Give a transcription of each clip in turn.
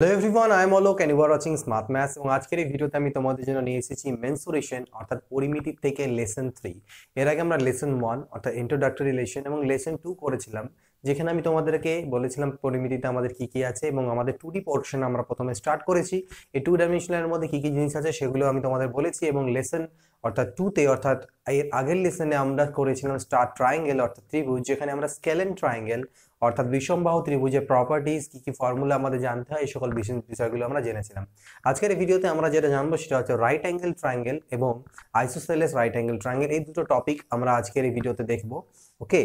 Hello everyone, I am Alok and you are watching smart maths. এবং আজকের এই ভিডিওতে আমি তোমাদের জন্য নিয়ে এসেছি মেনসুরেশন অর্থাৎ পরিমিতি থেকে লেসন 3। এর আগে আমরা লেসন 1 অর্থাৎ ইন্ট্রোডাক্টরি লেসন এবং লেসন 2 করেছিলাম, যেখানে আমি তোমাদেরকে বলেছিলাম পরিমিতিতে আমাদের কি কি আছে এবং আমাদের 2D পোর্শন আমরা প্রথমে স্টার্ট করেছি। এই 2 ডাইমেনশনের মধ্যে কি কি জিনিস আছে সেগুলো আমি তোমাদের বলেছি। এবং লেসন অর্থাৎ 2তে অর্থাৎ এর আগের লেসনে আমরা করেছিলাম স্টার ট্রায়াঙ্গেল অর্থাৎ ত্রিভুজ, যেখানে আমরা স্কেলেন ট্রায়াঙ্গেল অর্থাৎ বিষমবাহু ত্রিভুজের প্রপার্টিজ কি কি ফর্মুলা আমাদের জানতে হয় এই সকল বিষয়গুলো আমরা জেনেছিলাম। আজকের এই ভিডিওতে আমরা যেটা জানবো সেটা হচ্ছে রাইট অ্যাঙ্গেল ট্রায়াঙ্গেল এবং আইসোসেলেস রাইট অ্যাঙ্গেল ট্রায়াঙ্গেল। এই দুটো টপিক আমরা আজকের এই ভিডিওতে দেখবো। ওকে,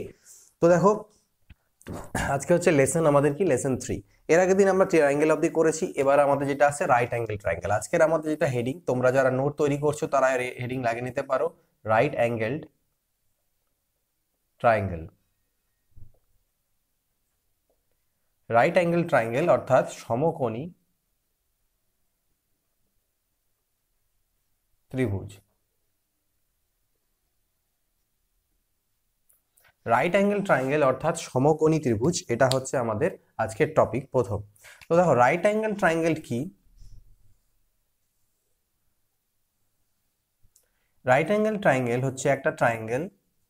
তো দেখো আজকে হচ্ছে লেসন আমাদের কি লেসন 3। এর আগের দিন আমরা ট্রায়াঙ্গেল অবধি করেছি, এবার আমাদের যেটা আছে রাইট অ্যাঙ্গেল ট্রায়াঙ্গেল। আজকের আমাদের যেটা হেডিং, তোমরা যারা নোট তৈরি করছো তারা হেডিং লাগিয়ে নিতে পারো right angle triangle. Right angle triangle অর্থাৎ সমকোণী ত্রিভুজ। রাইট অ্যাঙ্গেল ট্রায়াঙ্গেল অর্থাৎ সমকোণী ত্রিভুজ, এটা হচ্ছে আমাদের আজকের টপিক প্রথম। তো দেখো রাইট অ্যাঙ্গেল ট্রায়াঙ্গেল কি? রাইট অ্যাঙ্গেল ট্রায়াঙ্গেল হচ্ছে একটা ট্রায়াঙ্গেল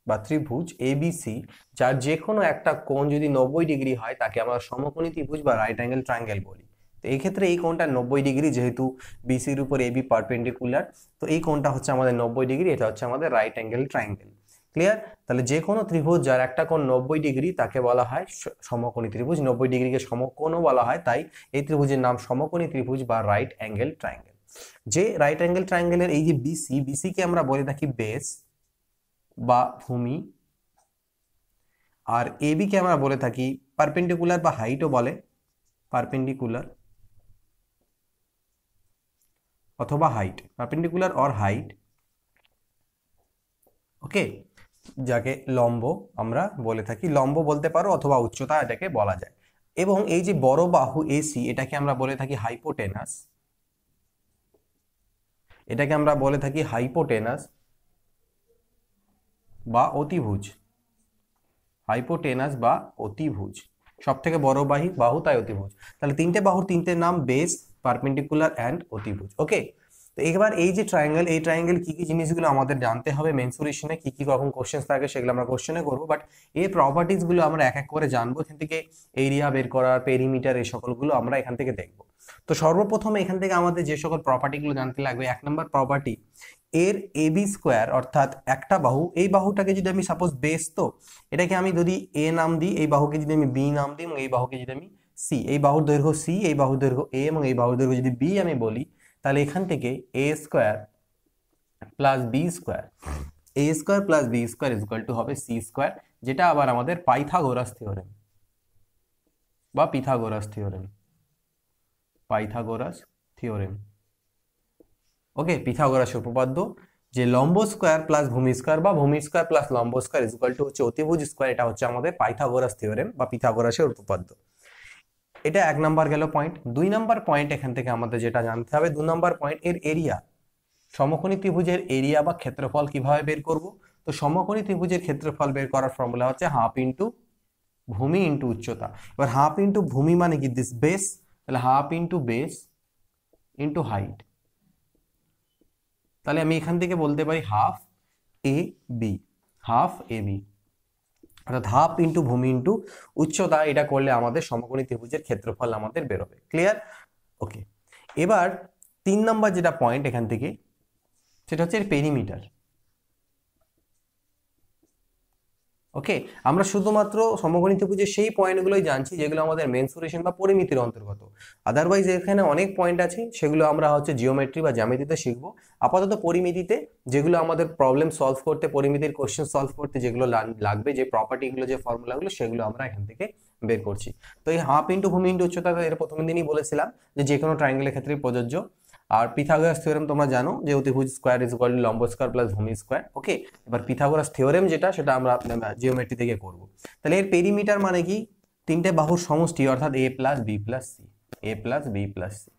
বা ত্রিভুজ এবিসি, যার যে কোনো একটা কোণ যদি 90 ডিগ্রি হয় তাকে আমরা সমকোণী ত্রিভুজ বা রাইট অ্যাঙ্গেল ট্রায়াঙ্গেল বলি। তো এই ক্ষেত্রে এই কোণটা 90 ডিগ্রি, যেহেতু বিসির উপর এবি পারপেন্ডিকুলার, তো এই কোণটা হচ্ছে আমাদের 90 ডিগ্রি, এটা হচ্ছে আমাদের রাইট অ্যাঙ্গেল ট্রায়াঙ্গেল। ক্লিয়ার? তাহলে যে কোনো ত্রিভুজ যার একটা কোণ 90 ডিগ্রি তাকে বলা হয় সমকোণী ত্রিভুজ। 90 ডিগ্রিকে সমকোণও বলা হয়, তাই এই ত্রিভুজের নাম সমকোণী ত্রিভুজ বা রাইট অ্যাঙ্গেল ট্রায়াঙ্গেল। যে রাইট অ্যাঙ্গেল ট্রায়াঙ্গেলের এই যে বিসি কে আমরা বলে থাকি বেস বা ভূমি, আর এবি কে আমরা বলে থাকি পারপেন্ডিকুলার বা হাইটও বলে, পারপেন্ডিকুলার অথবা হাইট, পারপেন্ডিকুলার অর হাইট। ওকে, যাকে লম্ব আমরা বলে থাকি, লম্ব বলতে পারো অথবা উচ্চতা এটাকে বলা যায়। এবং এই যে বড় বাহু এসি, এটাকে আমরা বলে থাকি হাইপোটেনাস, এটাকে আমরা বলে থাকি হাইপোটেনাস বা অতিভুজ, হাইপোটেনাস বা অতিভুজ। সব থেকে বড় বাহু তাই অতিভুজ। তাহলে তিনটে বাহুর তিনটে নাম বেস, পারপেন্ডিকুলার অ্যান্ড অতিভুজ। ওকে, তো এবার এই যে ট্রায়াঙ্গেল, এই ট্রায়াঙ্গেল কি কি জিনিসগুলো আমাদের জানতে হবে মেনসুরেশনে, কি কি রকম কোশ্চেন থাকে সেগুলো আমরা কোশ্চেনে করবো, বাট এই প্রপার্টিজ গুলো আমরা এক এক করে জানবো। এখান থেকে এরিয়া বের করার, পেরিমিটার, এই সকলগুলো আমরা এখান থেকে দেখবো। তো সর্বপ্রথমে এখান থেকে আমাদের যে সকল প্রপার্টিগুলো জানতে লাগবে, 1 নম্বর প্রপার্টি, এর এবি স্কোয়ার অর্থাৎ একটা বাহু, এই বাহুটাকে যদি আমি সাপোজ বেস, তো এটাকে আমি যদি এ নাম দিই, এই বাহুকে যদি আমি বি নাম দিই এবং এই বাহুকে যদি আমি সি, এই বাহুর দৈর্ঘ্য সি, এই বাহুর দৈর্ঘ্য এ এবং এই বাহুর দৈর্ঘ্য যদি বি আমি বলি, তাহলে এখান থেকে A square plus B square, A square plus B square is equal to হবে সি স্কোয়ার, যেটা আবার আমাদের পাইথাগোরাস থিওরেম বা Pythagoras theorem, Pythagoras theorem. Okay, পিথাগোরাসের উপপাদ্য যে লম্ব স্কোয়ার প্লাস ভূমি স্কোয়ার বা ভূমি স্কোয়ার প্লাস লম্ব স্কোয়ার ইজ ইকুয়াল টু হচ্ছে অতিভুজ স্কোয়ার, এটা হচ্ছে আমাদের পাইথাগোরাস থিওরেম বা পিথাগোরাসের উপপাদ্য। এটা 1 নাম্বার গেল পয়েন্ট। 2 নাম্বার পয়েন্ট এখান থেকে আমাদের যেটা জানতে হবে, 2 নাম্বার পয়েন্ট, এর এরিয়া, সমকোণী ত্রিভুজের এরিয়া বা ক্ষেত্রফল কিভাবে বের করব? তো সমকোণী ত্রিভুজের ক্ষেত্রফল বের করার ফর্মুলা হচ্ছে হাফ ইন্টু ভূমি ইন্টু উচ্চতা। এবার হাফ ইন্টু ভূমি মানে কি দিস বেস, তাহলে half into base into height. তাহলে আমি এখান থেকে বলতে পারি half A B, half A B অর্থাৎ হাফ ইন্টু ভূমি ইন্টু উচ্চতা। এটা করলে আমাদের সমকোণী ত্রিভুজের ক্ষেত্রফল আমাদের বেরোবে। ক্লিয়ার? ওকে, এবার 3 নাম্বার যেটা পয়েন্ট এখান থেকে, সেটা হচ্ছে এর পেরিমিটার। ওকে, আমরা শুধুমাত্র সমকোণী ত্রিভুজের সেই পয়েন্টগুলোই জানছি যেগুলো আমাদের মেনসুরেশন বা পরিমিতির অন্তর্গত। আদারওয়াইজ এখানে অনেক পয়েন্ট আছে, সেগুলো আমরা হচ্ছে জিওমেট্রি বা জ্যামিতিতে শিখবো। আপাতত পরিমিতিতে যেগুলো আমাদের প্রবলেম সলভ করতে, পরিমিতির কোশ্চেন সলভ করতে যেগুলো লাগবে, যে প্রপার্টিগুলো, যে ফর্মুলাগুলো, সেগুলো আমরা এখান থেকে বের করছি। তো এই হাফ ইন্টু ভূমি ইন্টু উচ্চতা এর প্রথম দিনই বলেছিলাম যে কোনো ট্রায়াঙ্গেলের ক্ষেত্রে প্রযোজ্য। আর পিথাগোরাস থিওরেম তোমরা জানো যে অতিভুজ স্কোয়ার ইজ ইকুয়াল টু লম্ব স্কোয়ার প্লাস ভূমি স্কোয়ার। ওকে, এবার পিথাগোরাস থিওরেম যেটা, সেটা আমরা জিওমেট্রি থেকে করব। তাহলে এর পেরিমিটার মানে কি? তিনটে বাহুর সমষ্টি অর্থাৎ এ প্লাস বি প্লাস সি, এ প্লাস বি প্লাস সি,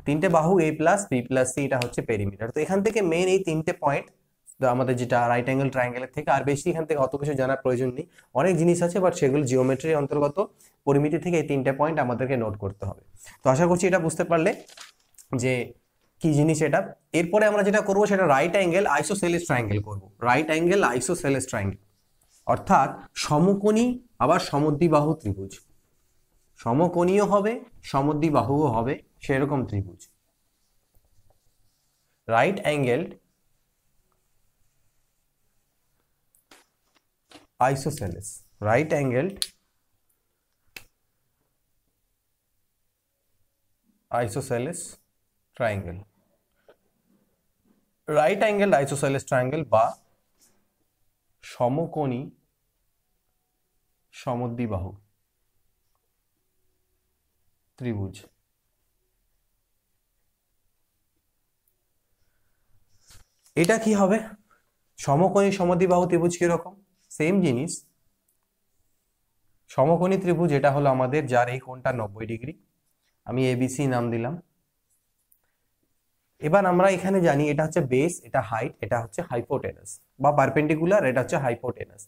তিনটে বাহু এ প্লাস বি প্লাস সি, এটা হচ্ছে পেরিমিটার। তো এখান থেকে মেন এই তিনটে পয়েন্ট আমাদের যেটা রাইট অ্যাঙ্গেল ট্রায়াঙ্গেলের থেকে। আর বেশি এখান থেকে অত কিছু জানার প্রয়োজন নেই, অনেক জিনিস আছে, বাট সেগুলো জিওমেট্রির অন্তর্গত। পরিমিতি থেকে এই 3টে পয়েন্ট আমাদেরকে নোট করতে হবে। তো আশা করছি এটা বুঝতে পারলে যে কি জিনিস এটা। এরপরে আমরা যেটা করব সেটা রাইট অ্যাঙ্গেল আইসোসেলেস ট্রায়াঙ্গেল করব। রাইট অ্যাঙ্গেল আইসোসেলেস ট্রায়াঙ্গেল অর্থাৎ সমকোণী আবার সমদ্বিবাহু ত্রিভুজ। সমকোণীয় হবে, সমদ্বিবাহুও হবে, সেরকম ত্রিভুজ। Right angle isosceles, right angle isosceles triangle, right angle isosceles triangle বা সমকোণী সমদ্বিবাহু ত্রিভুজ। এটা কি হবে? সমকোণী সমদ্বিবাহু ত্রিভুজ কিরকম? সেম জিনিস। সমকোণী ত্রিভুজ এটা হলো আমাদের যার এই কোণটা 90 ডিগ্রি, আমি এবিসি নাম দিলাম। এবার আমরা এখানে জানি এটা হচ্ছে বেস, এটা হাইট, এটা হচ্ছে হাইপোটেনাস বা পারপেন্ডিকুলার, এটা হচ্ছে হাইপোটেনাস।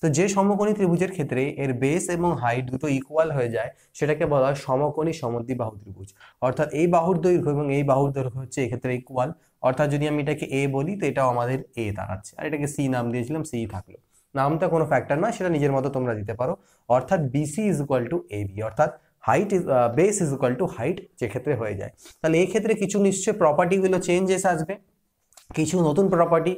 তো যে সমকোণী ত্রিভুজের ক্ষেত্রে এর বেস এবং হাইট দুটো ইকুয়াল হয়ে যায় সেটাকে বলা হয় সমকোণী সমদ্বিবাহু ত্রিভুজ। অর্থাৎ এই বাহুর দৈর্ঘ্য এবং এই বাহুর দৈর্ঘ্য হচ্ছে এক্ষেত্রে ইকুয়াল। অর্থাৎ যদি আমি এটাকে এ বলি তো এটাও আমাদের এ দাঁড়াচ্ছে, আর এটাকে সি নাম দিয়েছিলাম, সি থাকলো। নামটা কোনো ফ্যাক্টর নয়, সেটা নিজের মতো তোমরা দিতে পারো। অর্থাৎ BC is equal to AB, অর্থাৎ height is base is equal to height যে ক্ষেত্রে হয়ে যায়। তাহলে এই ক্ষেত্রে কিছু নিশ্চয় প্রপার্টিগুলো চেঞ্জেস আসবে, কিছু নতুন প্রপার্টি,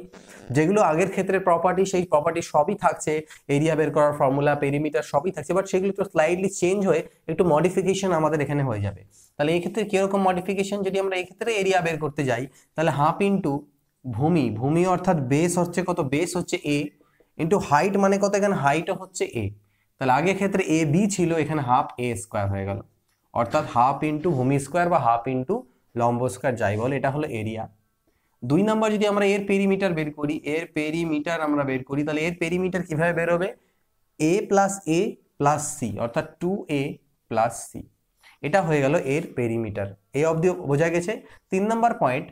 যেগুলো আগের ক্ষেত্রে প্রপার্টি সেই প্রপার্টি সবই থাকছে, এরিয়া বের করার ফর্মুলা, পেরিমিটার সবই থাকছে, বাট সেগুলো একটু স্লাইডলি চেঞ্জ হয়ে একটু মডিফিকেশন আমাদের এখানে হয়ে যাবে। তাহলে এই ক্ষেত্রে কিরকম মডিফিকেশন? যদি আমরা এই ক্ষেত্রে এরিয়া বের করতে যাই তাহলে হাফ ইন্টু ভূমি, ভূমি অর্থাৎ বেস হচ্ছে কত? বেস হচ্ছে এ, ইন্টু হাইট মানে কত? এখানে হাইটও হচ্ছে এ। তাহলে আগের ক্ষেত্রে এ বি ছিল, এখানে হাফ এ স্কোয়ার হয়ে গেল, অর্থাৎ হাফ ইন্টু ভূমি স্কোয়ার বা হাফ ইন্টু লম্ব স্কোয়ার যাই বলে, এটা হলো এরিয়া। 2 নাম্বার যদি আমরা এর পেরিমিটার বের করি, এর পেরিমিটার আমরা বের করি, তাহলে এর পেরিমিটার কিভাবে বের হবে? এ প্লাস সি, অর্থাৎ 2a প্লাস সি, এটা হয়ে গেল এর পেরিমিটার। এই অবধি বোঝা গেছে। 3 নাম্বার পয়েন্ট,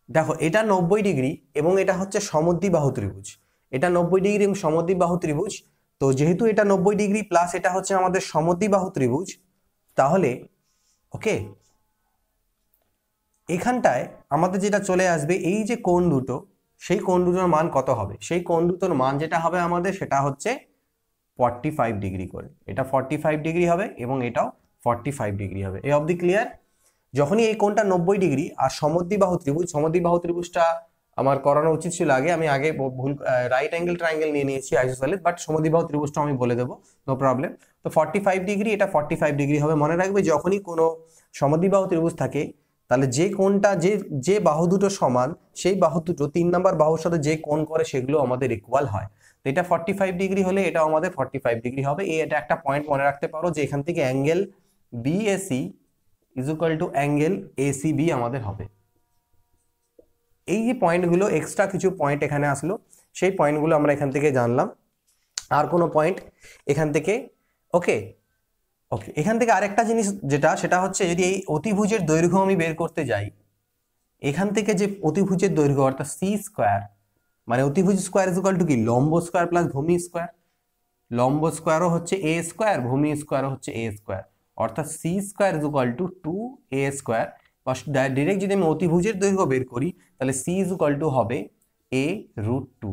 দেখো এটা 90 ডিগ্রি এবং এটা হচ্ছে সমদ্বিবাহু ত্রিভুজ। এটা 90 ডিগ্রি এবং সমদ্বিবাহু ত্রিভুজ। তো যেহেতু এটা 90 ডিগ্রি প্লাস এটা হচ্ছে আমাদের সমদ্বিবাহু ত্রিভুজ, তাহলে ওকে এখানটায় আমাদের যেটা চলে আসবে এই যে কোণ দুটো, সেই কোণ দুটোর মান কত হবে? সেই কোণ দুটোর মান যেটা হবে আমাদের সেটা হচ্ছে 45 ডিগ্রি করে। এটা 45 ডিগ্রি হবে এবং এটাও 45 ডিগ্রি হবে। এই অবধি ক্লিয়ার? যখনই এই কোণটা 90 ডিগ্রি আর সমদ্বিবাহু ত্রিভুজ, সমদ্বিবাহু ত্রিভুজটা আমার করানো উচিত ছিল আমি আগে ভুল রাইট অ্যাঙ্গেল ট্রায়াঙ্গেল নিয়ে নিয়েছি আইসোসেলেস, বাট সমদ্বিবাহু ত্রিভুজটা আমি বলে দেবো, নো প্রবলেম। তো 45 ডিগ্রি, এটা 45 ডিগ্রি হবে। মনে রাখবে যখনই কোনো সমদ্বিবাহু ত্রিভুজ থাকে তাহলে যে কোণটা যে যে বাহু দুটো সমান সেই বাহু দুটো 3 নাম্বার বাহুর সাথে যে কোণ করে সেগুলো আমাদের ইকুয়াল হয়। তো এটা 45 ডিগ্রি হলে এটাও আমাদের 45 ডিগ্রি হবে। এটা একটা পয়েন্ট মনে রাখতে পারো যে এখান থেকে angle BAC is equal to angle ACB আমাদের হবে। এই যে পয়েন্টগুলো, এক্সট্রা কিছু পয়েন্ট এখানে আসলো, সেই পয়েন্টগুলো আমরা এখান থেকে জানলাম। আর কোনো পয়েন্ট এখান থেকে? ওকে ওকে এখান থেকে আরেকটা জিনিস যেটা, সেটা হচ্ছে যদি এই অতিভুজের দৈর্ঘ্য আমি বের করতে যাই, এখান থেকে যে অতিভুজের দৈর্ঘ্য অর্থাৎ সি স্কোয়ার, মানে অতিভুজ স্কোয়ার ইজ ইকুয়াল টু কি? লম্ব স্কোয়ার প্লাস ভূমি স্কোয়ার। লম্ব স্কোয়ারও হচ্ছে এ স্কোয়ার, ভূমি স্কোয়ারও হচ্ছে এ স্কোয়ার, অর্থাৎ C square is equal to 2a square. বা ডিরেক্ট যদি আমি অতিভুজের দৈর্ঘ্য বের করি তাহলে সি ইজ ইকুয়াল টু হবে a√2।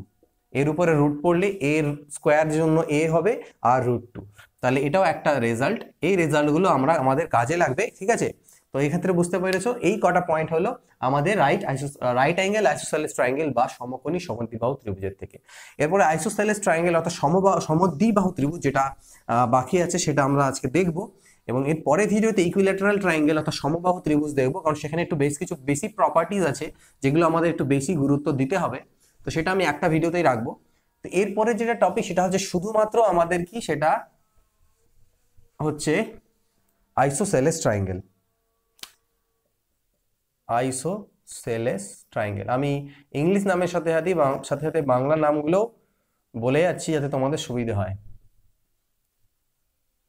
এর উপরে রুট পড়লে এর স্কোয়ার জন্য এ হবে আর √2। তাহলে এটাও একটা রেজাল্ট। এই রেজাল্টগুলো আমাদের কাজে লাগবে, ঠিক আছে? তো এই ক্ষেত্রে বুঝতে পেরেছো এই কটা পয়েন্ট হলো আমাদের রাইট অ্যাঙ্গেল আইসোসেলেস ট্রায়াঙ্গেল বা সমকোণী সমদ্বিবাহু ত্রিভুজের থেকে। এরপরে আইসোসেলেস ট্রায়াঙ্গেল অর্থাৎ সমদ্বিবাহু ত্রিভুজ যেটা বাকি আছে সেটা আমরা আজকে দেখব। এবং এর পরে ভিডিওতে ইকুইল্যাটারাল ট্রায়াঙ্গেল অর্থাৎ সমবাহু ত্রিভুজ দেখবো, কারণ সেখানে একটু কিছু বেসিক প্রপার্টিজ আছে যেগুলো আমাদের একটু বেশি গুরুত্ব দিতে হবে। তো সেটা আমি একটা ভিডিওতেই রাখবো। তো এরপরে যেটা টপিক সেটা হচ্ছে শুধুমাত্র আমাদের কি, সেটা হচ্ছে আইসোসেলেস ট্রায়াঙ্গেল। আইসোসেলেস ট্রায়াঙ্গেল আমি ইংলিশ নামের সাথে সাথে বাংলা নামগুলো বলে যাচ্ছি যাতে তোমাদের সুবিধা হয়।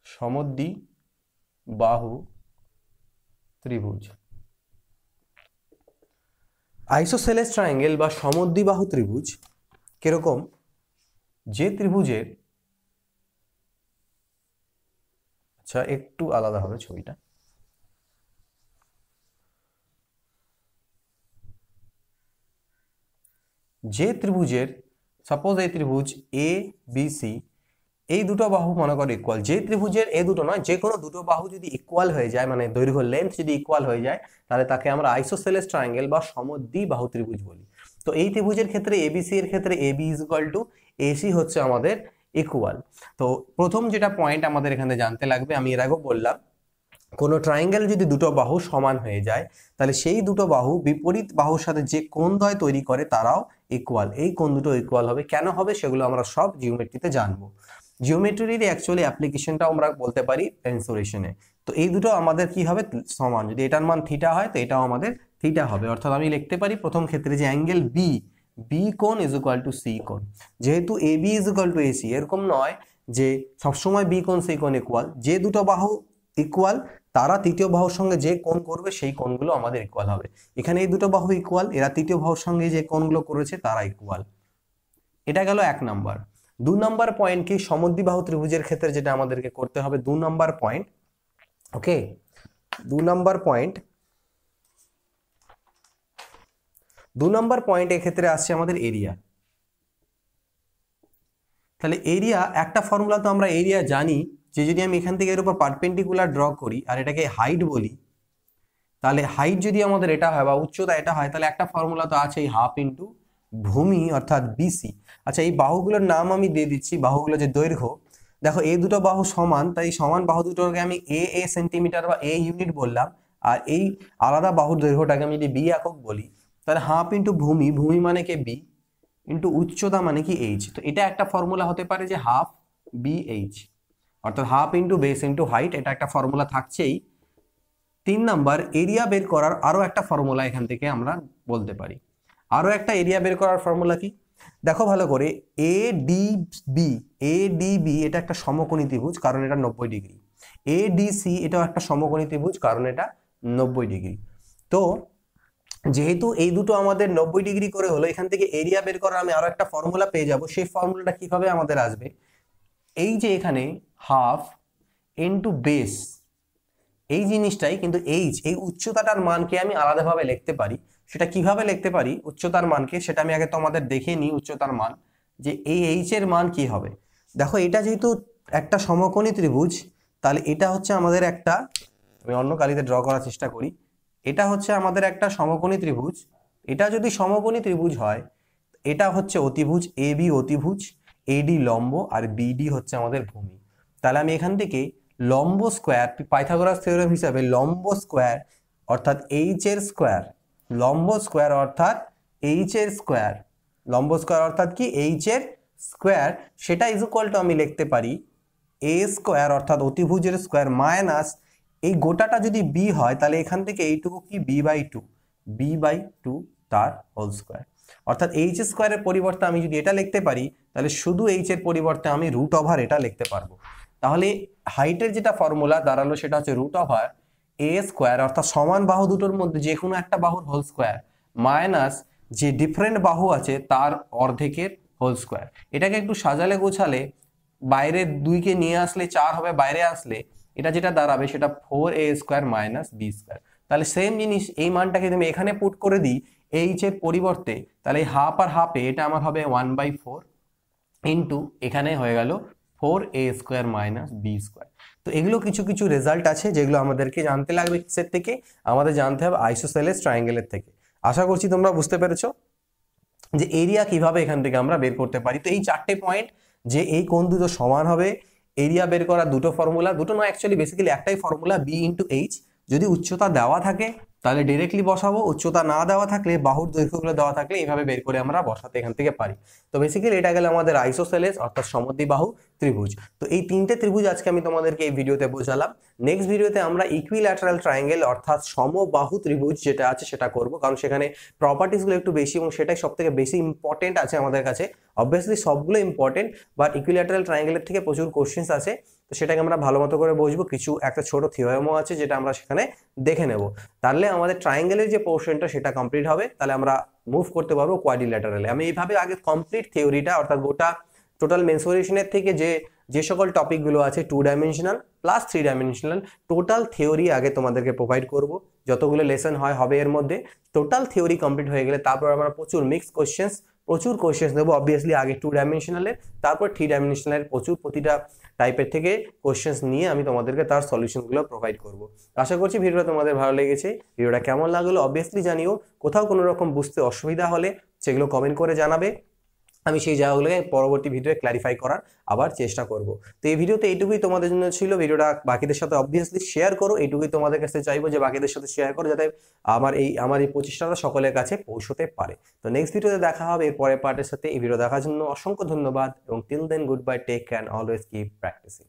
সমদ্বিবাহু ত্রিভুজ। আইসোসেলেস ট্রায়াঙ্গেল বা সমদ্বিবাহু ত্রিভুজ কিরকম, যে ত্রিভুজের, আচ্ছা একটু আলাদা হবে ছবিটা, যে ত্রিভুজের সাপোজ এই ত্রিভুজ এ বি সি, এই দুটো বাহু মনে করো ইকুয়াল, যে ত্রিভুজের এই দুটো নয় যে কোনো দুটো বাহু যদি ইকুয়াল হয়ে যায়, মানে দৈর্ঘ্য লেন্থ যদি ইকুয়াল হয়ে যায়, তাহলে তাকে আমরা আইসোসেলেস ট্রায়াঙ্গেল বা সমদ্বিবাহু ত্রিভুজ বলি। তো এই ত্রিভুজের ক্ষেত্রে এবিসি এর ক্ষেত্রে AB is equal to AC হচ্ছে আমাদের ইকুয়াল। তো প্রথম যেটা পয়েন্ট আমাদের এখানে জানতে লাগবে, আমি এর আগেও বললাম, কোনো ট্রায়াঙ্গেল যদি দুটো বাহু সমান হয়ে যায়, তাহলে সেই দুটো বাহু বিপরীত বাহুর সাথে যে কোণদ্বয় তৈরি করে তারাও ইকুয়াল। এই কোণ দুটো ইকুয়াল হবে, কেন হবে সেগুলো আমরা সব জিওমেট্রিতে জানবো। জিওমেট্রির অ্যাকচুয়ালি অ্যাপ্লিকেশনটাও আমরা বলতে পারি মেনসুরেশনে। তো এই দুটো আমাদের কি হবে, সমান। যদি এটার মান থিটা হয় তো এটাও আমাদের থিটা হবে। অর্থাৎ আমি লিখতে পারি প্রথম ক্ষেত্রে যে অ্যাঙ্গেল বি, বি কোণ ইজ ইকুয়াল টু সি কোণ। যেহেতু A B is equal to AC, এরকম নয় যে সবসময় বি কোণ সি কোণ ইকুয়াল। যে দুটো বাহু ইকুয়াল তারা তৃতীয় বাহুর সঙ্গে যে কোণ করবে সেই কোণগুলো আমাদের ইকুয়াল হবে। এখানে এই দুটো বাহু ইকুয়াল, এরা তৃতীয় বাহুর সঙ্গে যে কোণগুলো করেছে তারা ইকুয়াল। এটা গেল 1 নাম্বার। 2 নাম্বার পয়েন্ট কি, সমদ্বিবাহু ত্রিভুজের ক্ষেত্রে যেটা আমাদেরকে করতে হবে 2 নাম্বার পয়েন্ট। ওকে, 2 নাম্বার পয়েন্ট, 2 নাম্বার পয়েন্ট এক্ষেত্রে আসছে আমাদের এরিয়া। তাহলে এরিয়া, একটা ফর্মুলা তো আমরা এরিয়া জানি, যে যদি আমি এখান থেকে এর উপর পারপেন্ডিকুলার ড্র করি আর এটাকে হাইট বলি, তাহলে হাইট যদি আমাদের এটা হয় বা উচ্চতা এটা হয়, তাহলে একটা ফর্মুলা তো আছে, হাফ ইন্টু ভূমি অর্থাৎ বিসি। আচ্ছা, এই বাহুগুলোর নাম আমি দিয়ে দিচ্ছি, বাহুগুলো যে দৈর্ঘ্য, দেখো এই দুটো বাহু সমান, তাই সমান বাহু দুটোকে আমি এ সেন্টিমিটার বা এ ইউনিট বললাম, আর এই আলাদা বাহুর দৈর্ঘ্যটাকে আমি যদি বি একক বলি, তাহলে হাফ ইন্টু ভূমি, ভূমি মানে কি বি, ইন্টু উচ্চতা মানে কি এইচ। তো এটা একটা ফর্মুলা হতে পারে যে হাফ বি এইচ, অর্থাৎ half into base into height, এটা একটা ফর্মুলা থাকছেই। 3 নাম্বার, এরিয়া বের করার আরো একটা ফর্মুলা এখান থেকে আমরা বলতে পারি। আরো একটা এরিয়া বের করার ফর্মুলা কি, দেখো ভালো করে, এ ডি বি এটা একটা সমকোণী ত্রিভুজ, কারণ এটা 90 ডিগ্রি। এ ডি সি এটাও একটা সমকোণী ত্রিভুজ, কারণ এটা 90 ডিগ্রি। তো যেহেতু এই দুটো আমাদের 90 ডিগ্রি করে হলো, এখান থেকে এরিয়া বের করার আমি আরো একটা ফর্মুলা পেয়ে যাব। সেই ফর্মুলাটা কিভাবে আমাদের আসবে, এই যে এখানে হাফ ইন্টু বেস, এই জিনিসটাই কিন্তু এইচ, এই উচ্চতাটার মানকে আমি আলাদাভাবে লিখতে পারি। সেটা কিভাবে লিখতে পারি উচ্চতার মানকে, সেটা আমি আগে তোমাদের দেখে নিই। উচ্চতার মান, যে এই এইচ এর মান কি হবে, দেখো এটা যেহেতু একটা সমকোণী ত্রিভুজ, তাহলে এটা হচ্ছে আমাদের একটা, আমি অন্য কালিতে ড্র করার চেষ্টা করি, এটা হচ্ছে আমাদের একটা সমকোণী ত্রিভুজ। এটা যদি সমকোণী ত্রিভুজ হয়, এটা হচ্ছে অতিভুজ, এ বি অতিভুজ, এডি লম্ব আর বিডি হচ্ছে আমাদের ভূমি। তাহলে আমি এখান থেকে লম্ব স্কোয়ার, পাইথাগোরাস থিওরেম হিসাবে লম্ব স্কোয়ার অর্থাৎ এইচ এর স্কোয়ার, লম্ব স্কোয়ার অর্থাৎ এইচ এর স্কোয়ার, লম্ব স্কোয়ার অর্থাৎ কি এইচ এর স্কোয়ার, সেটা ইজ ইকুয়াল টু আমি লিখতে পারি এ স্কোয়ার অর্থাৎ অতিভুজের স্কোয়ার মাইনাস, এই গোটাটা যদি বি হয় তাহলে এখান থেকে এইটুকু কি বি বাই টু তার হোল স্কোয়ার। অর্থাৎ এইচ স্কোয়ারের পরিবর্তে আমি যদি এটা লিখতে পারি, তাহলে শুধু এইচ এর পরিবর্তে আমি রুট ওভার এটা লিখতে পারবো। তাহলে হাইটের যেটা ফর্মুলা দাঁড়ালো সেটা হচ্ছে রুট ওভার এ স্কোয়ার, অর্থাৎ সমান বাহু দুটোর মধ্যে যে কোনো একটা বাহুর হোল স্কোয়ার মাইনাস যে ডিফারেন্ট বাহু আছে তার অর্ধেকের হোল স্কোয়ার। এটাকে একটু সাজালে গোছালে, বাইরে 2কে নিয়ে আসলে 4 হবে, বাইরে আসলে এটা যেটা দাঁড়াবে সেটা 4a square minus B square. তাহলে সেম জিনিস, এই মানটাকে তুমি এখানে পুট করে দিই এইচ এর পরিবর্তে, তাহলে হাফ আর হাফে এটা আমার হবে 1/4 ইন্টু এখানে হয়ে গেল 4a square minus B square. তো এগুলো কিছু কিছু রেজাল্ট আছে যেগুলো আমাদেরকে জানতে লাগবে কিসের থেকে, আমাদের জানতে হবে আইসোসেলেস ট্রায়াঙ্গেলের থেকে। আশা করছি তোমরা বুঝতে পেরেছো যে এরিয়া কিভাবে এখান থেকে আমরা বের করতে পারি। তো এই 4টে পয়েন্ট, যে এই কোণ দুটো সমান হবে, এরিয়া বের করা দুটো ফর্মুলা, দুটো নয় অ্যাকচুয়ালি বেসিক্যালি একটাই ফর্মুলা, বি ইন্টু এইচ। যদি উচ্চতা দেওয়া থাকে তাহলে ডিরেক্টলি বসাবো, উচ্চতা না দেওয়া থাকলে বাহুর দৈর্ঘ্যগুলো দেওয়া থাকলে এইভাবে বের করে আমরা বসাতে এখান থেকে পারি। তো বেসিক্যালি এটা গেল আমাদের আইসোসেলেস অর্থাৎ সমদ্বিবাহু ত্রিভুজ। তো এই 3টে ত্রিভুজ আজকে আমি তোমাদেরকে এই ভিডিওতে বোঝালাম। নেক্সট ভিডিওতে আমরা ইকুইল্যাটারাল ট্রায়াঙ্গেল অর্থাৎ সমবাহু ত্রিভুজ যেটা আছে সেটা করব, কারণ সেখানে প্রপার্টিসগুলো একটু বেশি এবং সেটাই সব থেকে বেশি ইম্পর্টেন্ট আছে আমাদের কাছে। অবভিয়াসলি সবগুলো ইম্পর্টেন্ট, বাট ইকুইল্যাটারাল ট্রায়াঙ্গেলের থেকে প্রচুর কোশ্চেন্স আছে। তো সেটাকে আমরা ভালো মতো করে বুঝবো, কিছু একটা ছোট থিওরেমও আছে যেটা আমরা সেখানে দেখে নেব। তাহলে আমাদের ট্রায়াঙ্গেলের যে পোর্শনটা সেটা কমপ্লিট হবে, তাহলে আমরা মুভ করতে পারবো কোয়াড্রিল্যাটারালে। আমি এইভাবে আগে কমপ্লিট থিওরিটা অর্থাৎ গোটা টোটাল মেন্সুরেশনের থেকে যে সকল টপিকগুলো আছে 2 dimensional plus 3 dimensional total theory আগে তোমাদেরকে প্রোভাইড করব। যতগুলো লেসন হবে এর মধ্যে টোটাল থিওরি কমপ্লিট হয়ে গেলে তারপর আমরা প্রচুর প্রচুর কোশ্চেন্স নেবো। অবভিয়াসলি আগে 2 ডাইমেনশনালের, তারপর 3 ডাইমেনশনালের প্রচুর প্রতিটা টাইপের থেকে কোশ্চেন্স নিয়ে আমি তোমাদেরকে তার সলিউশনগুলো প্রোভাইড করব। আশা করছি ভিডিওটা তোমাদের ভালো লেগেছে। ভিডিওটা কেমন লাগলো অবভিয়াসলি জানিও। কোথাও কোনো রকম বুঝতে অসুবিধা হলে সেগুলো কমেন্ট করে জানাবে, আমি সেই জায়গাগুলোকে পরবর্তী ভিডিওয়ে ক্ল্যারিফাই করার আবার চেষ্টা করব। তো এই ভিডিওতে এইটুকুই তোমাদের জন্য ছিল। ভিডিওটা বাকিদের সাথে অবভিয়াসলি শেয়ার করো, এইটুকুই তোমাদের কাছে চাইবো যে বাকিদের সাথে শেয়ার করো, যাতে আমার এই প্রচেষ্টাটা সকলের কাছে পৌঁছতে পারে। তো নেক্সট ভিডিওতে দেখা হবে এর পরের পার্টের সাথে। এই ভিডিও দেখার জন্য অসংখ্য ধন্যবাদ এবং till then good bye, take care, always keep practising.